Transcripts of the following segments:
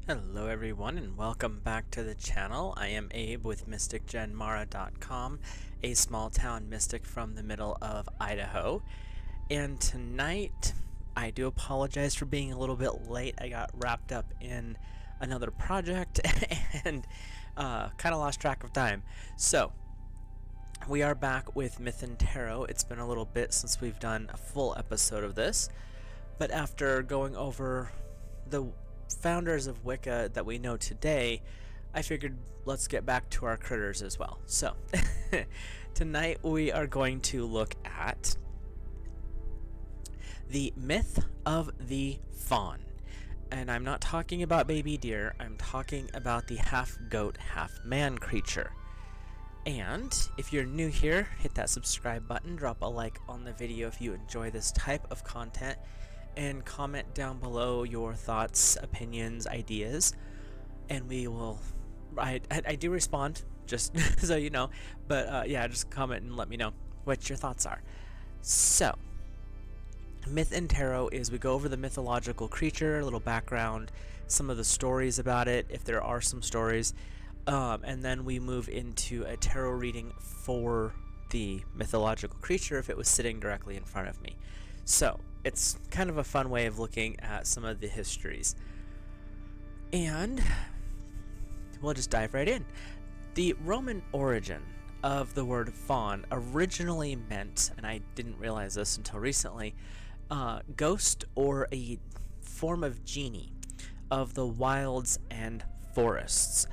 Hello everyone and welcome back to the channel. I am Abe with mysticgenmara.com, a small town mystic from the middle of Idaho. And tonight, I do apologize for being a little bit late. I got wrapped up in another project and kind of lost track of time. So, we are back with Myth and Tarot. It's been a little bit since we've done a full episode of this, but after going over the founders of Wicca that we know today, I figured let's get back to our critters as well. So, tonight we are going to look at the myth of the faun. And I'm not talking about baby deer, I'm talking about the half-goat, half-man creature. And if you're new here, hit that subscribe button, drop a like on the video if you enjoy this type of content, and comment down below your thoughts, opinions, ideas, and we will, I do respond, just so you know, but yeah, just comment and let me know what your thoughts are. So, Myth and Tarot is we go over the mythological creature, a little background, some of the stories about it, if there are some stories, and then we move into a tarot reading for the mythological creature if it was sitting directly in front of me. So, it's kind of a fun way of looking at some of the histories. And we'll just dive right in. The Roman origin of the word faun originally meant, and I didn't realize this until recently, ghost or a form of genie of the wilds and forests.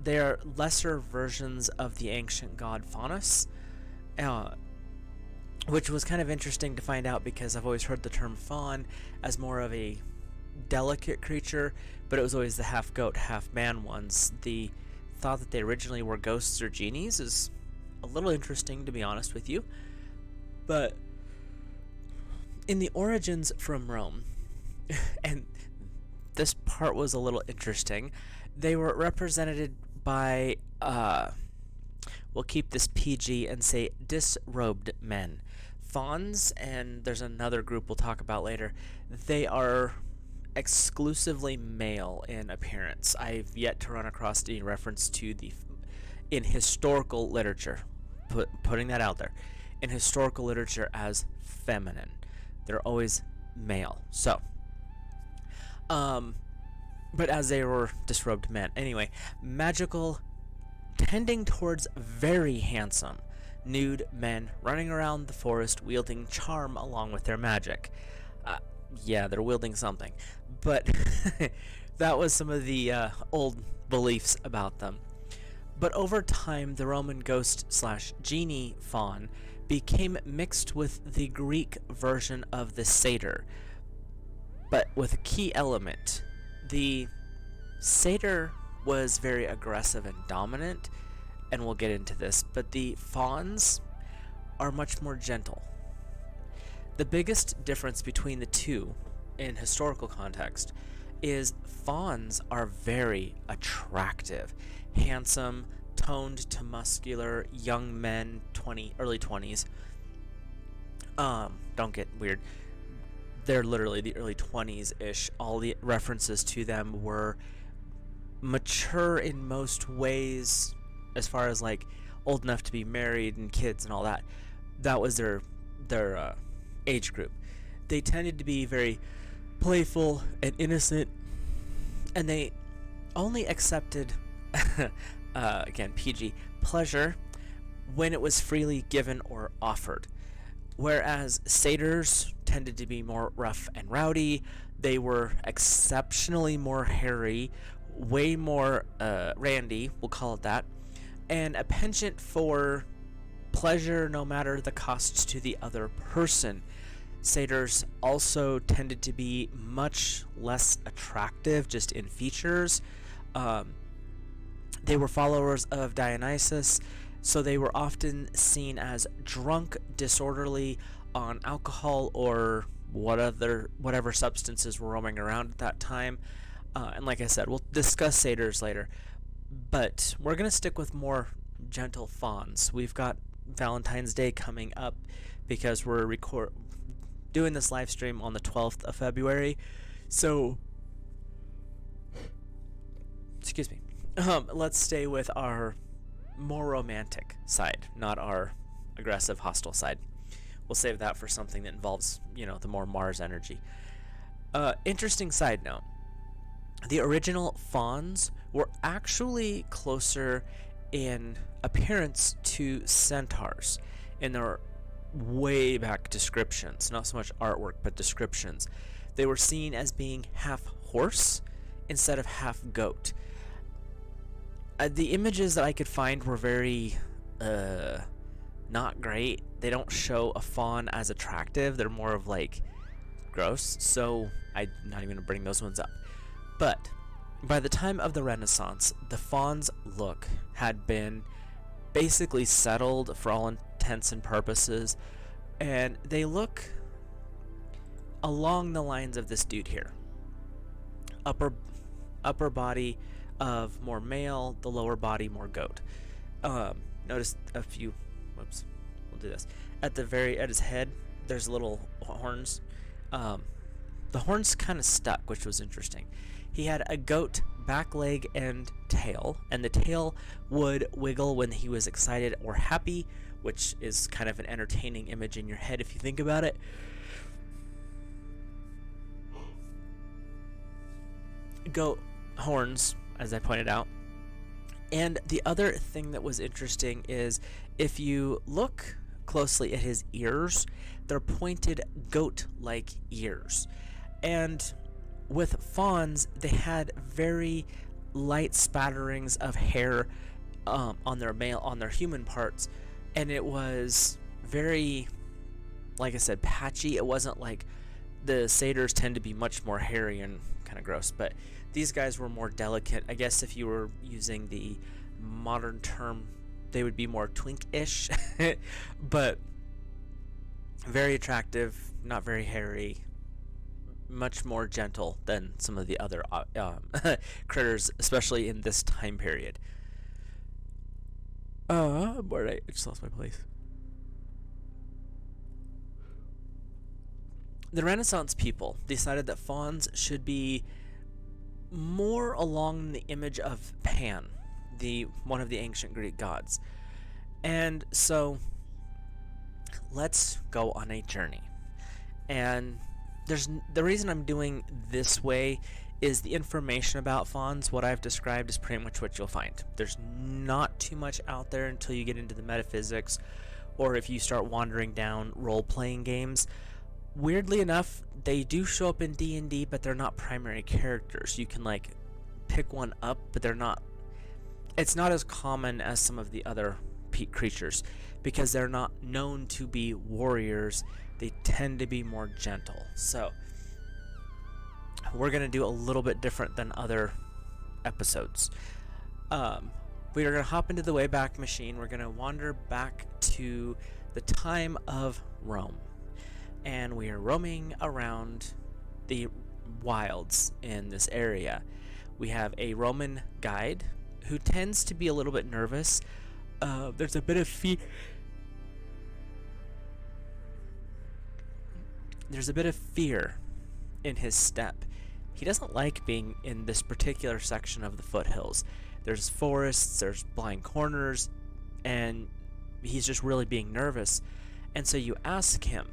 They're lesser versions of the ancient god Faunus, which was kind of interesting to find out because I've always heard the term faun as more of a delicate creature, but it was always the half-goat, half-man ones. The thought that they originally were ghosts or genies is a little interesting, to be honest with you. But in the origins from Rome, and this part was a little interesting, they were represented by, we'll keep this PG and say disrobed men. Fauns, and there's another group we'll talk about later, they are exclusively male in appearance. I've yet to run across any reference to in historical literature, putting that out there, in historical literature as feminine. They're always male. So, but as they were disrobed men. Anyway, magical, tending towards very handsome, nude men running around the forest wielding charm along with their magic. Yeah, they're wielding something. But that was some of the old beliefs about them. But over time, the Roman ghost/genie faun became mixed with the Greek version of the satyr, but with a key element. The satyr was very aggressive and dominant, and we'll get into this, but the fauns are much more gentle. The biggest difference between the two in historical context is fauns are very attractive, handsome, toned to muscular, young men, early 20s. Don't get weird. They're literally the early 20s-ish. All the references to them were mature in most ways, as far as like old enough to be married and kids and all that. That was their age group. They tended to be very playful and innocent, and they only accepted again PG pleasure when it was freely given or offered, whereas satyrs tended to be more rough and rowdy. They were exceptionally more hairy, way more randy, we'll call it that, and a penchant for pleasure no matter the cost to the other person. Satyrs also tended to be much less attractive just in features. They were followers of Dionysus, so they were often seen as drunk, disorderly on alcohol or whatever substances were roaming around at that time. And like I said, we'll discuss satyrs later, but we're going to stick with more gentle fauns. We've got Valentine's Day coming up because we're doing this live stream on the 12th of February, so excuse me. Let's stay with our more romantic side, not our aggressive, hostile side. We'll save that for something that involves, the more Mars energy. Interesting side note. The original fauns were actually closer in appearance to centaurs in their way back descriptions, not so much artwork, but descriptions. They were seen as being half horse instead of half goat. The images that I could find were very not great. They don't show a faun as attractive. They're more of like gross, so I'm not even gonna bring those ones up. But by the time of the Renaissance, the faun's look had been basically settled for all intents and purposes, and they look along the lines of this dude here. Upper body of more male, the lower body more goat. Notice a few. Whoops. We'll do this. At his head, there's little horns. The horns kind of stuck, which was interesting. He had a goat back leg and tail, and the tail would wiggle when he was excited or happy, which is kind of an entertaining image in your head if you think about it. Goat horns, as I pointed out. And the other thing that was interesting is if you look closely at his ears, they're pointed goat-like ears. And with fauns, they had very light spatterings of hair on their human parts, and it was very, like I said, patchy. It wasn't like the satyrs tend to be much more hairy and kind of gross, but these guys were more delicate. I guess if you were using the modern term, they would be more twink-ish, but very attractive, not very hairy, much more gentle than some of the other critters, especially in this time period. I'm bored. I just lost my place. The Renaissance people decided that fauns should be more along the image of Pan, one of the ancient Greek gods. And so let's go on a journey. And the reason I'm doing this way is the information about fauns, what I've described, is pretty much what you'll find. There's not too much out there until you get into the metaphysics, or if you start wandering down role-playing games. Weirdly enough, they do show up in D&D, but they're not primary characters. You can like pick one up, but it's not as common as some of the other creatures because they're not known to be warriors. They tend to be more gentle. So we're going to do a little bit different than other episodes. We are going to hop into the Wayback Machine. We're going to wander back to the time of Rome. And we are roaming around the wilds in this area. We have a Roman guide who tends to be a little bit nervous. There's a bit of fear. There's a bit of fear in his step. He doesn't like being in this particular section of the foothills. There's forests, there's blind corners, and he's just really being nervous. And so you ask him,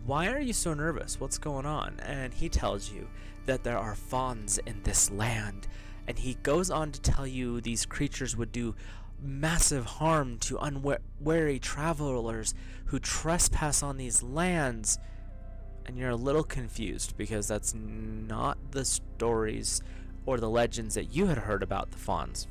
why are you so nervous? What's going on? And he tells you that there are fauns in this land. And he goes on to tell you these creatures would do massive harm to unwary travelers who trespass on these lands. And you're a little confused because that's not the stories or the legends that you had heard about the fauns.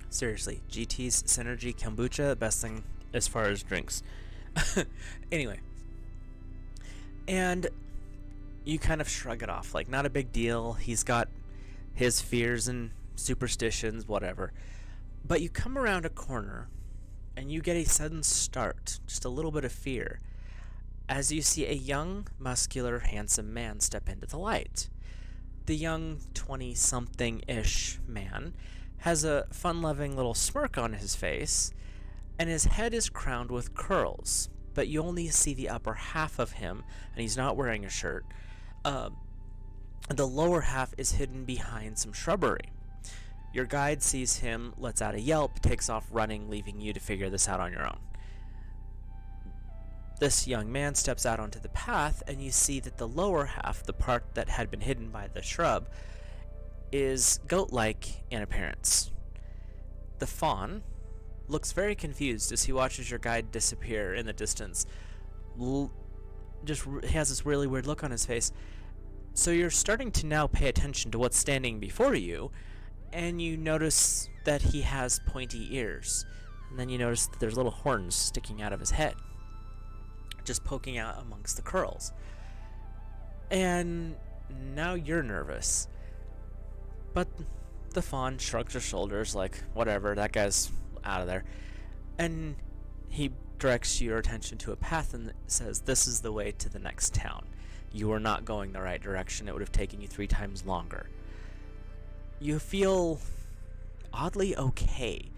Seriously, GT's Synergy Kombucha, best thing as far as drinks. Anyway. And you kind of shrug it off, like, not a big deal. He's got his fears and superstitions, whatever. But you come around a corner, and you get a sudden start, just a little bit of fear, as you see a young, muscular, handsome man step into the light. The young 20-something-ish man has a fun-loving little smirk on his face, and his head is crowned with curls. but you only see the upper half of him, and he's not wearing a shirt. The lower half is hidden behind some shrubbery. Your guide sees him, lets out a yelp, takes off running, leaving you to figure this out on your own. This young man steps out onto the path, and you see that the lower half, the part that had been hidden by the shrub, is goat-like in appearance. The faun looks very confused as he watches your guide disappear in the distance. He has this really weird look on his face. So you're starting to now pay attention to what's standing before you, and you notice that he has pointy ears. And then you notice that there's little horns sticking out of his head, just poking out amongst the curls. And now you're nervous. But the faun shrugs his shoulders like, whatever, that guy's out of there. And he directs your attention to a path and says, this is the way to the next town. You are not going the right direction. It would have taken you 3 times longer. You feel oddly okay.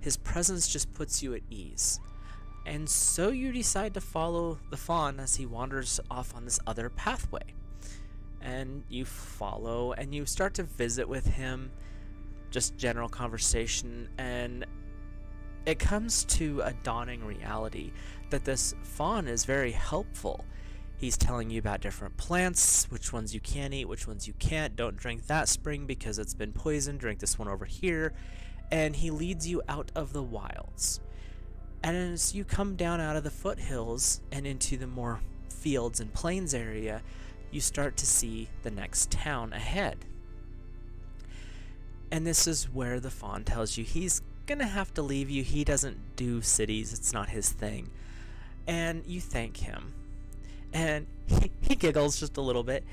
His presence just puts you at ease. And so you decide to follow the faun as he wanders off on this other pathway. And you follow, and you start to visit with him, just general conversation, and it comes to a dawning reality that this faun is very helpful. He's telling you about different plants, which ones you can eat, which ones you can't. Don't drink that spring because it's been poisoned. Drink this one over here. And he leads you out of the wilds. And as you come down out of the foothills and into the more fields and plains area, you start to see the next town ahead. And this is where the faun tells you he's gonna have to leave you. He doesn't do cities. It's not his thing. And you thank him. And he giggles just a little bit,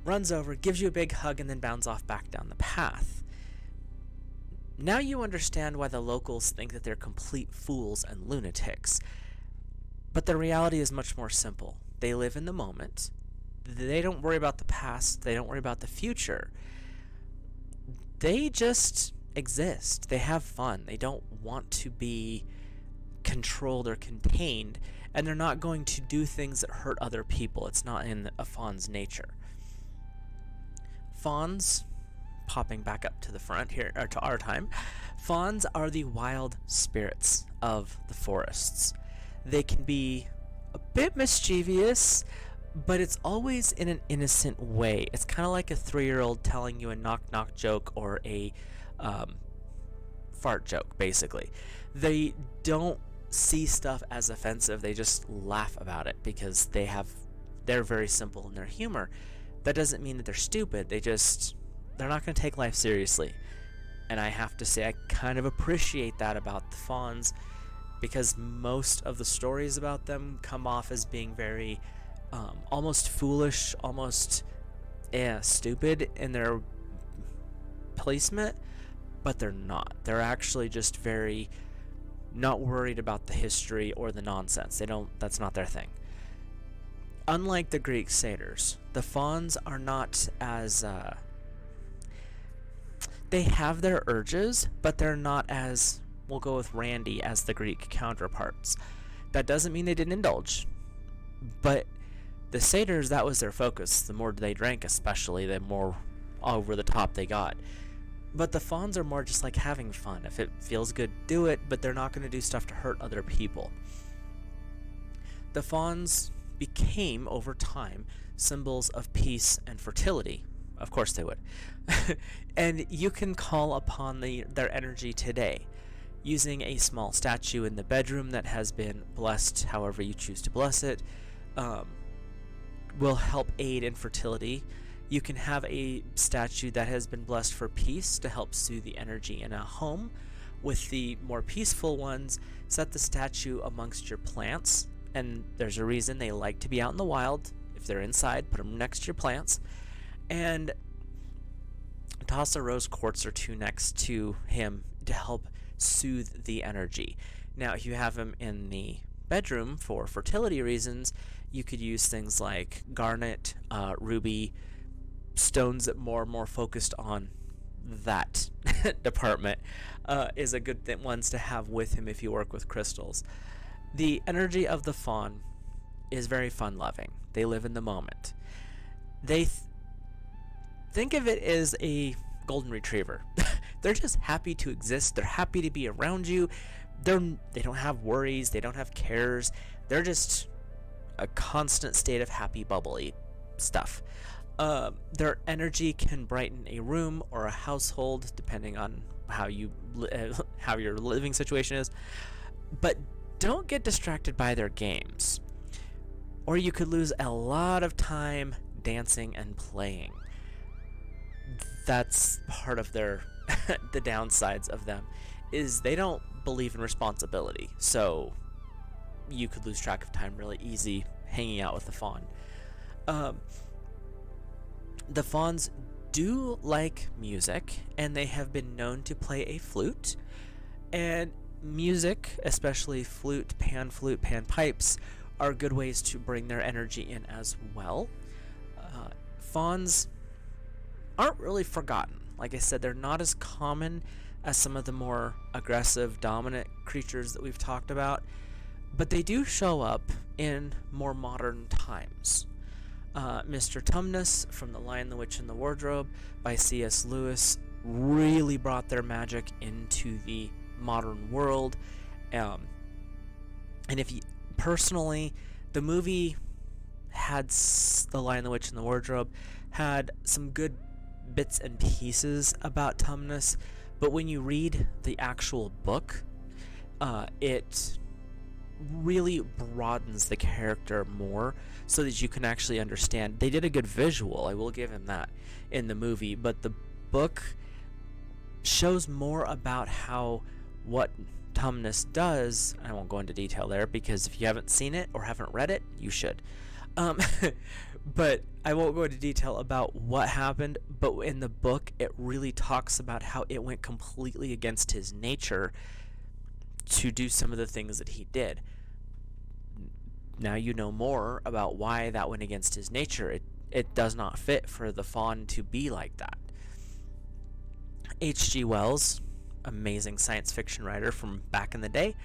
runs over, gives you a big hug, and then bounds off back down the path. Now you understand why the locals think that they're complete fools and lunatics. But the reality is much more simple. They live in the moment. They don't worry about the past. They don't worry about the future. They just exist. They have fun. They don't want to be controlled or contained, and they're not going to do things that hurt other people. It's not in a faun's nature. Fauns, popping back up to the front here, or to our time, fauns are the wild spirits of the forests. They can be a bit mischievous, but it's always in an innocent way. It's kind of like a 3-year-old telling you a knock-knock joke or a fart joke, basically. They don't see stuff as offensive. They just laugh about it because they're very simple in their humor. That doesn't mean that they're stupid. They're not going to take life seriously. And I have to say, I kind of appreciate that about the fauns, because most of the stories about them come off as being very almost foolish, almost stupid in their placement, but they're not. They're actually just very not worried about the history or the nonsense. That's not their thing. Unlike the Greek satyrs, the fauns are not as they have their urges, but they're not as, we'll go with randy, as the Greek counterparts. That doesn't mean they didn't indulge, but the satyrs, that was their focus. The more they drank, especially, the more over the top they got. But the fauns are more just like having fun. If it feels good, do it, but they're not going to do stuff to hurt other people. The fauns became, over time, symbols of peace and fertility. Of course they would. And you can call upon their energy today using a small statue in the bedroom that has been blessed however you choose to bless it. Will help aid in fertility. You can have a statue that has been blessed for peace to help soothe the energy in a home. With the more peaceful ones, set the statue amongst your plants, and there's a reason they like to be out in the wild. If they're inside, put them next to your plants, and toss a rose quartz or 2 next to him to help soothe the energy. Now, if you have him in the bedroom for fertility reasons, you could use things like garnet, ruby, stones that more focused on that department is a good ones to have with him if you work with crystals. The energy of the fawn is very fun-loving. They live in the moment. They think of it as a golden retriever. They're just happy to exist. They're happy to be around you. They don't have worries. They don't have cares. They're just a constant state of happy, bubbly stuff. Their energy can brighten a room or a household, depending on how your living situation is. But don't get distracted by their games, or you could lose a lot of time dancing and playing. That's part of their the downsides of them, is they don't believe in responsibility, so you could lose track of time really easy hanging out with the fawn. The fawns do like music, and they have been known to play a flute. And music, especially flute, panpipes, are good ways to bring their energy in as well. Fawns aren't really forgotten. Like I said, they're not as common as some of the more aggressive, dominant creatures that we've talked about, but they do show up in more modern times. Mr. Tumnus from The Lion, the Witch, and the Wardrobe by C.S. Lewis really brought their magic into the modern world. And if you personally, the movie had The Lion, the Witch, and the Wardrobe had some good bits and pieces about Tumnus, but when you read the actual book, it really broadens the character more so that you can actually understand. They did a good visual, I will give him that, in the movie, but the book shows more about what Tumnus does. I won't go into detail there, because if you haven't seen it or haven't read it, you should. But I won't go into detail about what happened, but in the book it really talks about how it went completely against his nature to do some of the things that he did. Now you know more about why that went against his nature. It does not fit for the fawn to be like that. H.G. Wells, amazing science fiction writer from back in the day,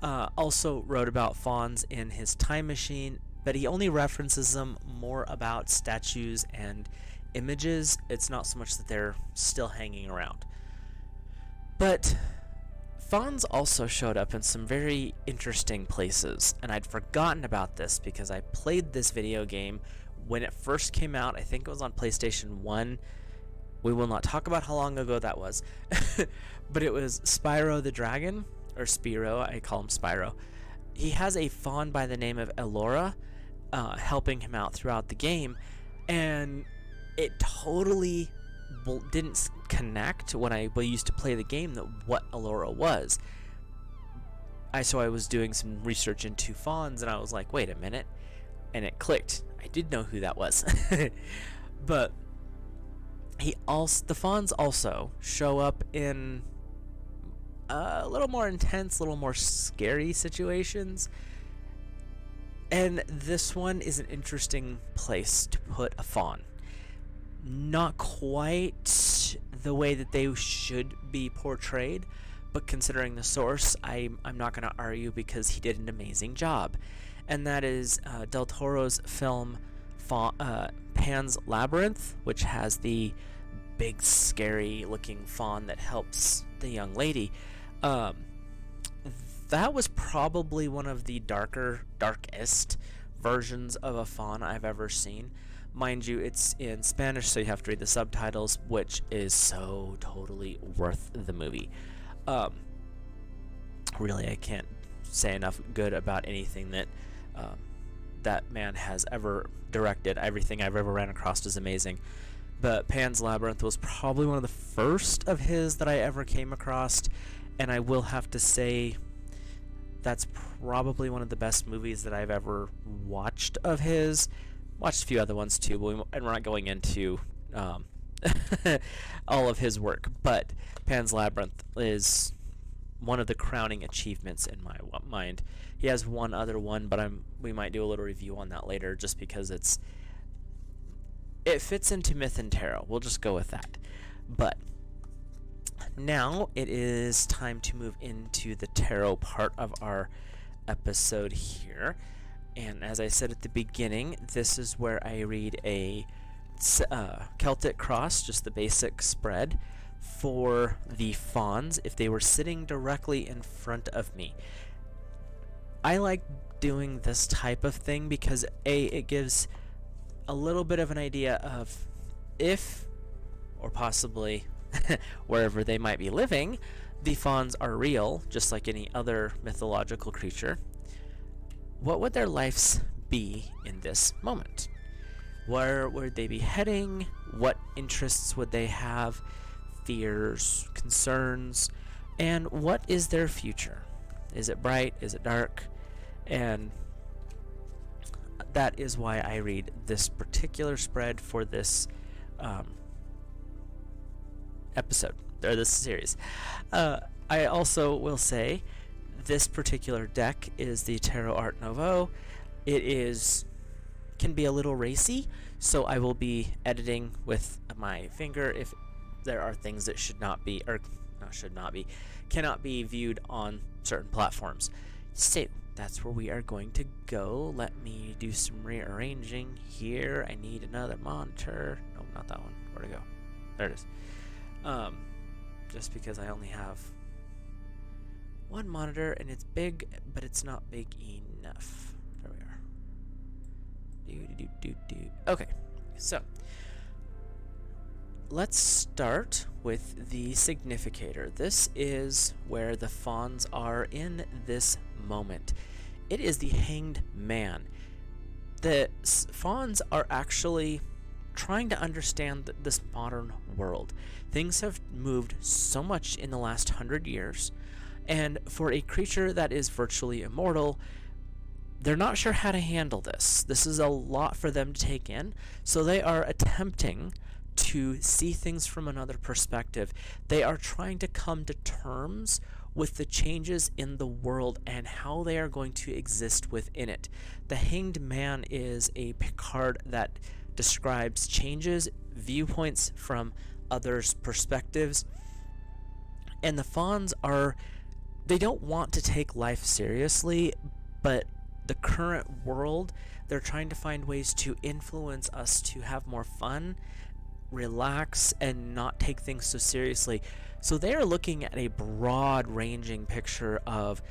also wrote about fawns in his Time Machine, but he only references them more about statues and images. It's not so much that they're still hanging around. But fawns also showed up in some very interesting places, and I'd forgotten about this because I played this video game when it first came out. I think it was on PlayStation 1. We will not talk about how long ago that was. But it was Spyro the Dragon, or Spyro, I call him Spyro. He has a fawn by the name of Elora helping him out throughout the game, and it totally didn't connect when I used to play the game that what Elora was. So I was doing some research into fawns, and I was like, wait a minute, and it clicked. I did know who that was. But the fawns also show up in a little more intense, a little more scary situations. And this one is an interesting place to put a fawn. Not quite the way that they should be portrayed, but considering the source, I'm not going to argue, because he did an amazing job. And that is Del Toro's film Pan's Labyrinth, which has the big scary looking fawn that helps the young lady. That was probably one of the darkest versions of a fawn I've ever seen. Mind you, it's in Spanish, so you have to read the subtitles, which is so totally worth the movie. Really, I can't say enough good about anything that that man has ever directed. Everything I've ever ran across is amazing. But Pan's Labyrinth was probably one of the first of his that I ever came across, and I will have to say that's probably one of the best movies that I've ever watched of his. Watched a few other ones too, and we're not going into all of his work, but Pan's Labyrinth is one of the crowning achievements in my mind. He has one other one, but we might do a little review on that later, just because it fits into myth and tarot. We'll just go with that. But now it is time to move into the tarot part of our episode here. And as I said at the beginning, this is where I read a Celtic cross, just the basic spread, for the fawns if they were sitting directly in front of me. I like doing this type of thing because it gives a little bit of an idea of if, or possibly wherever they might be living, the fawns are real, just like any other mythological creature. What would their lives be in this moment? Where would they be heading? What interests would they have? Fears, concerns, and what is their future? Is it bright? Is it dark? And that is why I read this particular spread for this episode, or this series. I also will say this particular deck is the Tarot Art Nouveau. It can be a little racy, so I will be editing with my finger if there are things that cannot be viewed on certain platforms. So that's where we are going to go. Let me do some rearranging here. I need another monitor. No, not that one. Where'd it go? There it is. Just because I only have one monitor and it's big, but it's not big enough. There we are. Okay, so let's start with the significator. This is where the fawns are in this moment. It is the Hanged Man. The fawns are actually trying to understand this modern world. Things have moved so much in the last 100 years, and for a creature that is virtually immortal, they're not sure how to handle this. This is a lot for them to take in, so they are attempting to see things from another perspective. They are trying to come to terms with the changes in the world and how they are going to exist within it. The Hanged Man is a card that describes changes, viewpoints from others' perspectives, and the fawns they don't want to take life seriously, but the current world, they're trying to find ways to influence us to have more fun, relax, and not take things so seriously. So they are looking at a broad-ranging picture of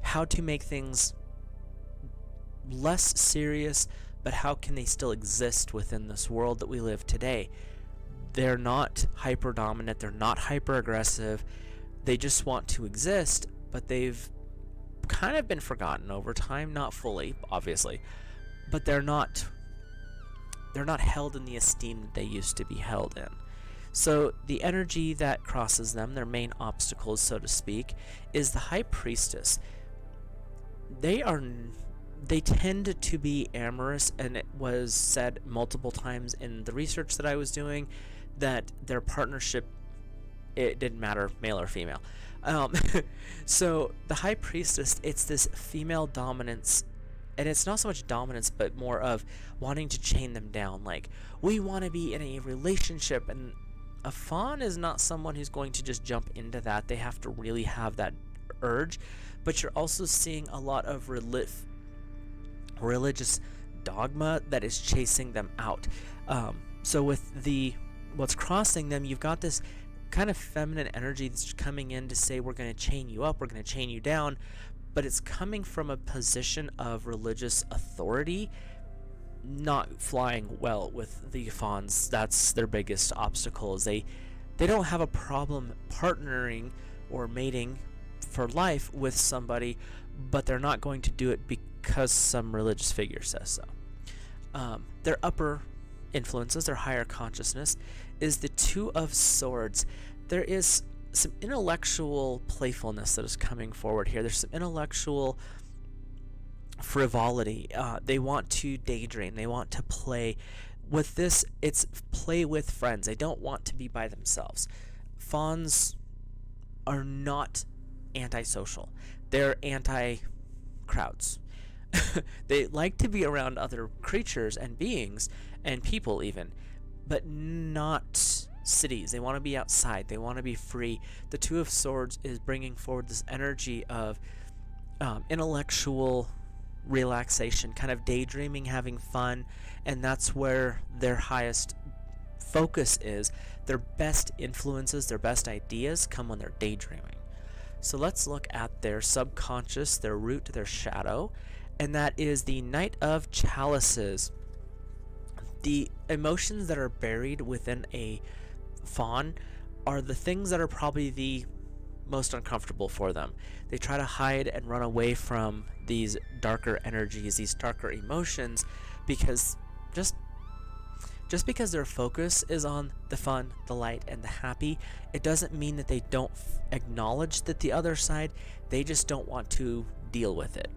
how to make things less serious, but how can they still exist within this world that we live today. They're not hyper-dominant, they're not hyper-aggressive, they just want to exist, but they've kind of been forgotten over time, not fully, obviously, but they're not held in the esteem that they used to be held in. So the energy that crosses them, their main obstacles, so to speak, is the High Priestess. They tend to be amorous, and it was said multiple times in the research that I was doing that their partnership, it didn't matter, male or female. So the High Priestess, it's this female dominance, and it's not so much dominance, but more of wanting to chain them down. Like, we want to be in a relationship, and a fawn is not someone who's going to just jump into that. They have to really have that urge. But you're also seeing a lot of religious dogma that is chasing them out. So with what's crossing them, you've got this kind of feminine energy that's coming in to say, we're going to chain you up, we're going to chain you down, but it's coming from a position of religious authority, not flying well with the fawns. That's their biggest obstacle, is they don't have a problem partnering or mating for life with somebody, but they're not going to do it because some religious figure says so. Their upper influences, their higher consciousness, is the Two of Swords. There is some intellectual playfulness that is coming forward here. There's some intellectual frivolity. They want to daydream. They want to play. With this, it's play with friends. They don't want to be by themselves. Fawns are not antisocial. They're anti-crowds. They like to be around other creatures and beings and people even, but not cities. They want to be outside. They want to be free. The Two of Swords is bringing forward this energy of intellectual relaxation, kind of daydreaming, having fun, and that's where their highest focus is. Their best influences, their best ideas come when they're daydreaming. So let's look at their subconscious, their root, their shadow, and that is the Knight of Chalices. The emotions that are buried within a faun are the things that are probably the most uncomfortable for them. They try to hide and run away from these darker energies, these darker emotions, because just because their focus is on the fun, the light, and the happy, it doesn't mean that they don't acknowledge that the other side, they just don't want to deal with it.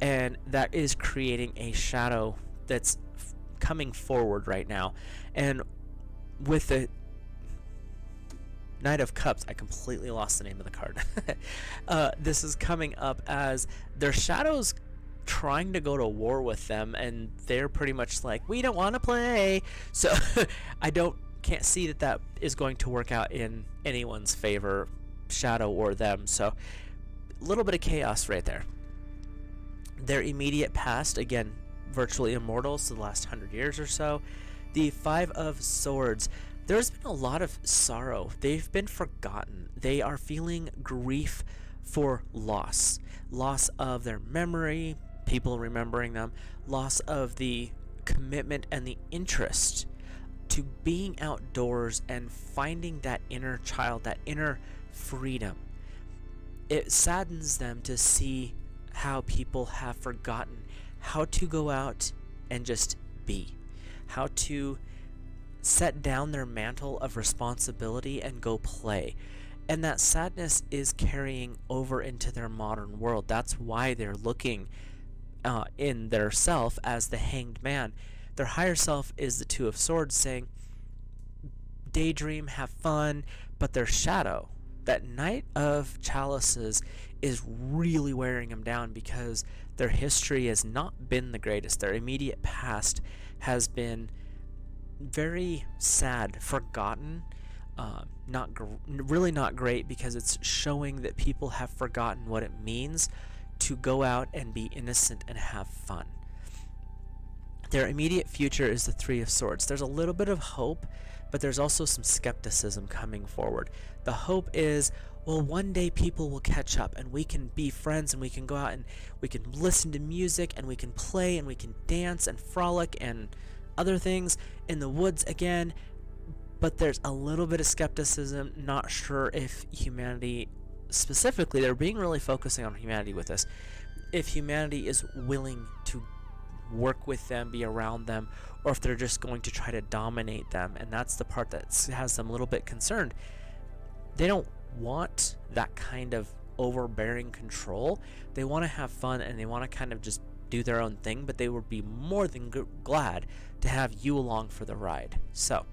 And that is creating a shadow that's coming forward right now. And with the Knight of Cups, I completely lost the name of the card. This is coming up as their shadows trying to go to war with them, and they're pretty much like, we don't want to play. So I can't see that is going to work out in anyone's favor, shadow or them. So a little bit of chaos right there. Their immediate past, again, virtually immortal, so the last 100 years or so. The Five of Swords. There's been a lot of sorrow. They've been forgotten. They are feeling grief for loss. Loss of their memory, people remembering them, loss of the commitment and the interest to being outdoors and finding that inner child, that inner freedom. It saddens them to see how people have forgotten how to go out and just be, how to set down their mantle of responsibility and go play. And that sadness is carrying over into their modern world. That's why they're looking in their self as the Hanged Man. Their higher self is the Two of Swords, saying daydream, have fun, but their shadow, that Knight of Chalices, is really wearing them down because their history has not been the greatest. Their immediate past has been very sad, forgotten, really not great, because it's showing that people have forgotten what it means to go out and be innocent and have fun. Their immediate future is the Three of Swords. There's a little bit of hope, but there's also some skepticism coming forward. The hope is, well, one day people will catch up and we can be friends and we can go out and we can listen to music and we can play and we can dance and frolic and other things in the woods again. But there's a little bit of skepticism, not sure if humanity, specifically, they're being really focusing on humanity with this, if humanity is willing to work with them, be around them, or if they're just going to try to dominate them. And that's the part that has them a little bit concerned. They don't want that kind of overbearing control. They want to have fun and they want to kind of just do their own thing, but they would be more than glad to have you along for the ride. So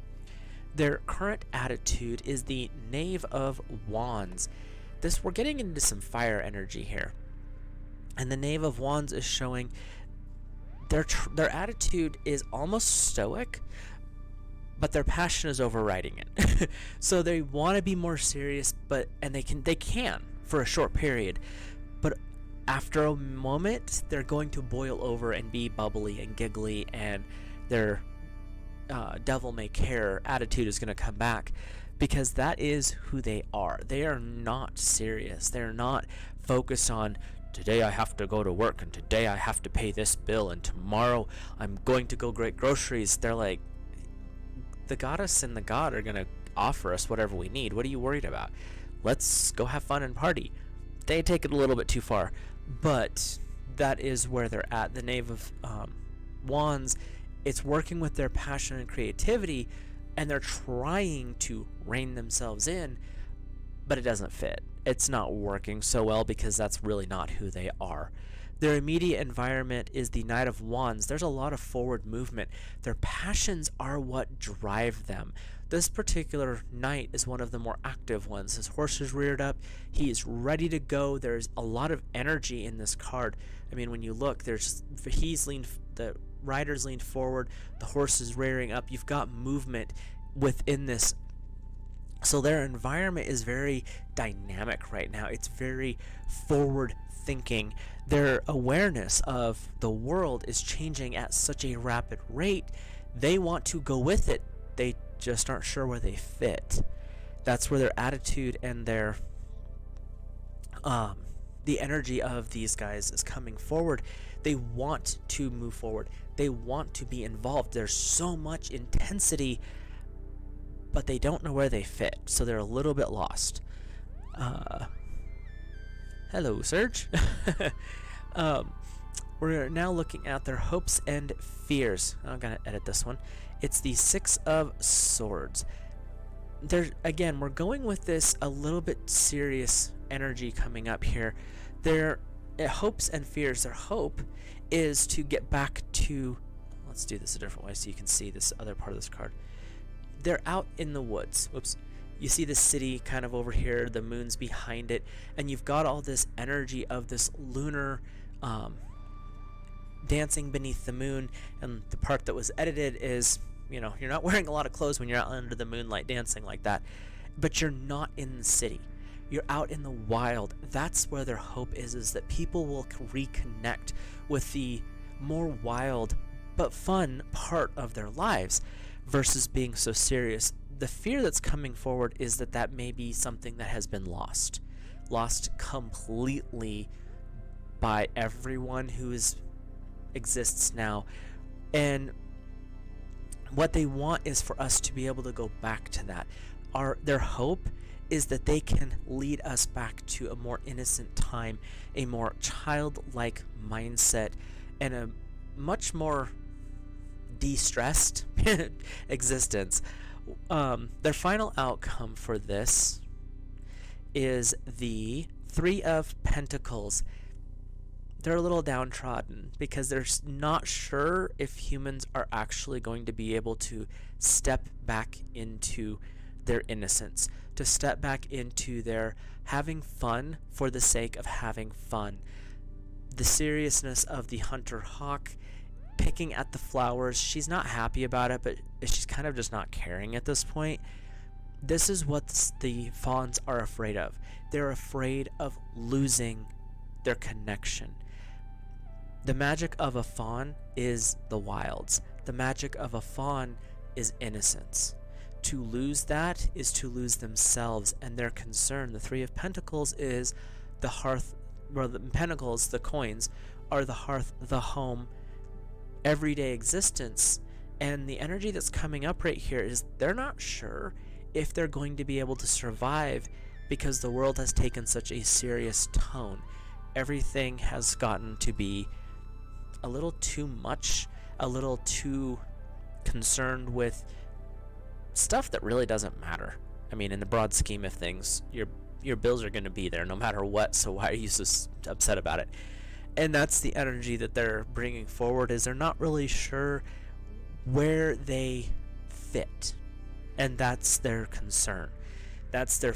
their current attitude is the Knave of Wands. We're getting into some fire energy here, and the Knave of Wands is showing their attitude is almost stoic, but their passion is overriding it. So they want to be more serious, and they can for a short period, but after a moment they're going to boil over and be bubbly and giggly, and their devil may care attitude is going to come back, because that is who they are. They are not serious. They're not focused on, today I have to go to work, and today I have to pay this bill, and tomorrow I'm going to go get groceries. They're like, the goddess and the god are going to offer us whatever we need. What are you worried about? Let's go have fun and party. They take it a little bit too far, but that is where they're at. The Knave of Wands, it's working with their passion and creativity, and they're trying to rein themselves in, but it doesn't fit. It's not working so well because that's really not who they are. Their immediate environment is the Knight of Wands. There's a lot of forward movement. Their passions are what drive them. This particular knight is one of the more active ones. His horse is reared up. He is ready to go. There's a lot of energy in this card. I mean, when you look, the rider's leaned forward, the horse is rearing up. You've got movement within this So their environment is very dynamic right now. It's very forward thinking. Their awareness of the world is changing at such a rapid rate. They want to go with it. They just aren't sure where they fit. That's where their attitude and their the energy of these guys is coming forward. They want to move forward. They want to be involved. There's so much intensity, but they don't know where they fit, so they're a little bit lost. Hello, Serge. We're now looking at their hopes and fears. I'm gonna edit this one. It's the Six of Swords. Again, we're going with this a little bit serious energy coming up here. Their hopes and fears. Their hope is to get back to. Let's do this a different way so you can see this other part of this card. They're out in the woods. Whoops. You see the city kind of over here, the moon's behind it, and you've got all this energy of this lunar dancing beneath the moon. And the part that was edited is, you know, you're not wearing a lot of clothes when you're out under the moonlight dancing like that, but you're not in the city. You're out in the wild. That's where their hope is that people will reconnect with the more wild but fun part of their lives versus being so serious. The fear that's coming forward is that may be something that has been lost completely by everyone who exists now. And what they want is for us to be able to go back to that. Their hope is that they can lead us back to a more innocent time, a more childlike mindset, and a much more de-stressed existence. Their final outcome for this is the Three of Pentacles. They're a little downtrodden because they're not sure if humans are actually going to be able to step back into their innocence, to step back into their having fun for the sake of having fun. The seriousness of the hunter hawk picking at the flowers, she's not happy about it, but she's kind of just not caring at this point. This is what the fawns are afraid of. They're afraid of losing their connection. The magic of a fawn is the wilds. The magic of a fawn is innocence. To lose that is to lose themselves and their concern. The Three of Pentacles is the hearth, or the pentacles, the coins, are the hearth, the home, everyday existence. And the energy that's coming up right here is they're not sure if they're going to be able to survive because the world has taken such a serious tone. Everything has gotten to be a little too much, a little too concerned with stuff that really doesn't matter. I mean, in the broad scheme of things, your bills are going to be there no matter what, so why are you so upset about it? And that's the energy that they're bringing forward, is they're not really sure where they fit, and that's their concern. That's their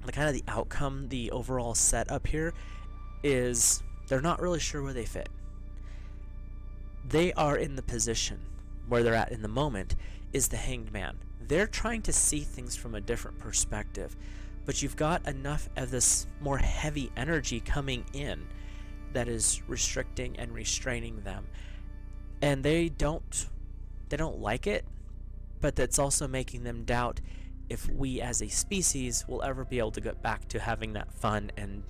the kind of the outcome, the overall setup here is they're not really sure where they fit. They are in the position where they're at in the moment is the Hanged Man. They're trying to see things from a different perspective, but you've got enough of this more heavy energy coming in that is restricting and restraining them, and they don't like it, but that's also making them doubt if we as a species will ever be able to get back to having that fun and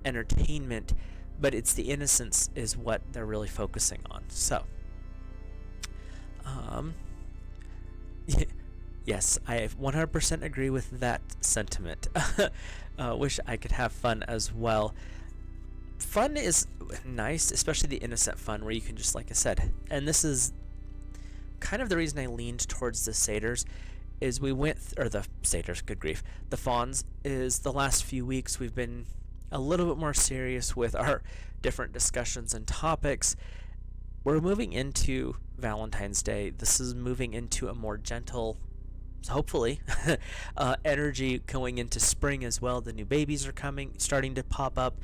entertainment. But it's the innocence is what they're really focusing on. So yes, I 100% agree with that sentiment. Wish I could have fun as well. Fun is nice, especially the innocent fun where you can just, like I said, and this is kind of the reason I leaned towards the satyrs, is we went, or the satyrs, good grief, the fawns, is the last few weeks we've been a little bit more serious with our different discussions and topics. We're moving into Valentine's Day. This is moving into a more gentle, hopefully, energy going into spring as well. The new babies are coming, starting to pop up,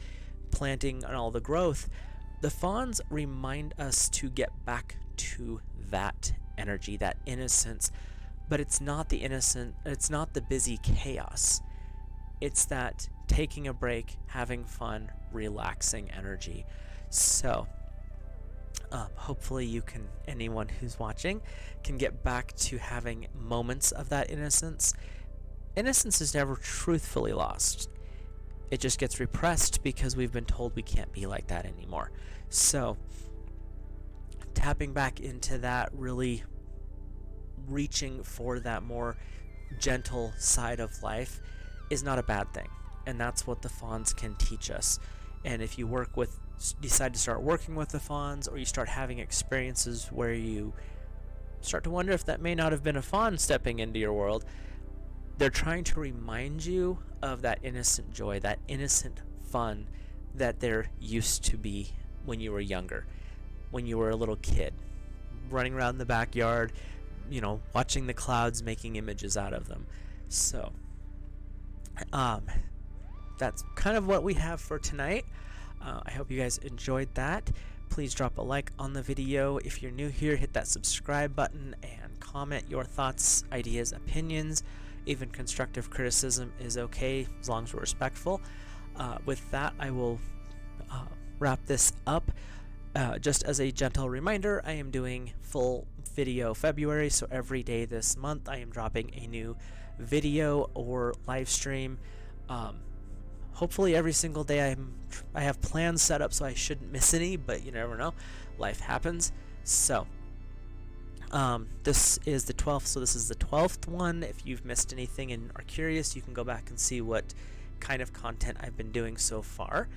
planting and all the growth. The fawns remind us to get back to that energy, that innocence, but it's not the innocent, it's not the busy chaos. It's that taking a break, having fun, relaxing energy. So, hopefully you can, anyone who's watching, can get back to having moments of that innocence. Innocence is never truthfully lost. It just gets repressed because we've been told we can't be like that anymore. So, tapping back into that, really reaching for that more gentle side of life is not a bad thing. And that's what the fawns can teach us. And if you decide to start working with the fawns, or you start having experiences where you start to wonder if that may not have been a fawn stepping into your world, they're trying to remind you of that innocent joy, that innocent fun that there used to be when you were younger, when you were a little kid, running around the backyard, watching the clouds, making images out of them. So, that's kind of what we have for tonight. I hope you guys enjoyed that. Please drop a like on the video. If you're new here, hit that subscribe button and comment your thoughts, ideas, opinions. Even constructive criticism is okay as long as we're respectful. With that, I will wrap this up. Just as a gentle reminder, I am doing full video February, so every day this month I am dropping a new video or live stream. Hopefully every single day I have plans set up so I shouldn't miss any, but you never know. Life happens. So this is the 12th, so this is the 12th one. If you've missed anything and are curious, you can go back and see what kind of content I've been doing so far.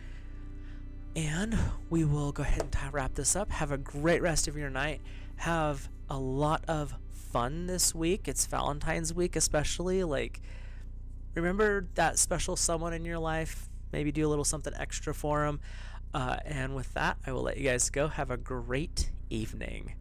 And we will go ahead and wrap this up. Have a great rest of your night. Have a lot of fun this week. It's Valentine's week especially. Remember that special someone in your life. Maybe do a little something extra for them. And with that, I will let you guys go. Have a great evening.